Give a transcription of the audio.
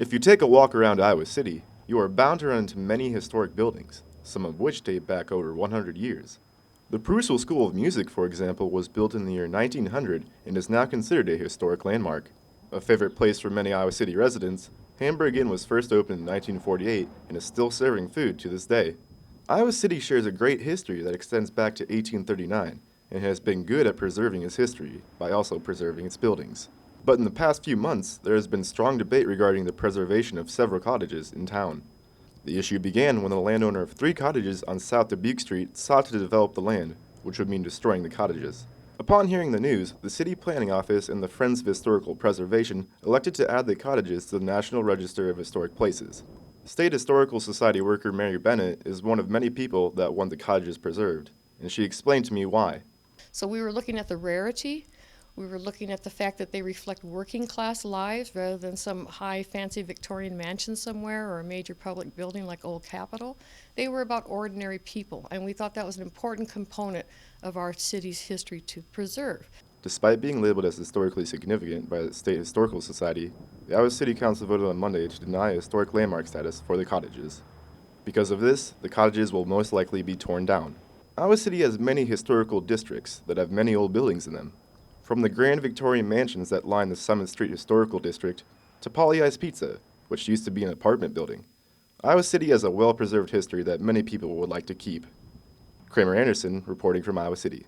If you take a walk around Iowa City, you are bound to run into many historic buildings, some of which date back over 100 years. The Purcell School of Music, for example, was built in the year 1900 and is now considered a historic landmark. A favorite place for many Iowa City residents, Hamburg Inn was first opened in 1948 and is still serving food to this day. Iowa City shares a great history that extends back to 1839 and has been good at preserving its history by also preserving its buildings. But in the past few months, there has been strong debate regarding the preservation of several cottages in town. The issue began when the landowner of 3 cottages on South Dubuque Street sought to develop the land, which would mean destroying the cottages. Upon hearing the news, the City Planning Office and the Friends of Historical Preservation elected to add the cottages to the National Register of Historic Places. State Historical Society worker Mary Bennett is one of many people that want the cottages preserved, and she explained to me why. So we were looking at the rarity. We were looking at the fact that they reflect working class lives rather than some high fancy Victorian mansion somewhere or a major public building like Old Capitol. They were about ordinary people, and we thought that was an important component of our city's history to preserve. Despite being labeled as historically significant by the State Historical Society, the Iowa City Council voted on Monday to deny historic landmark status for the cottages. Because of this, the cottages will most likely be torn down. Iowa City has many historical districts that have many old buildings in them. From the grand Victorian mansions that line the Summit Street Historical District to Polly Ice Pizza, which used to be an apartment building, Iowa City has a well-preserved history that many people would like to keep. Kramer Anderson, reporting from Iowa City.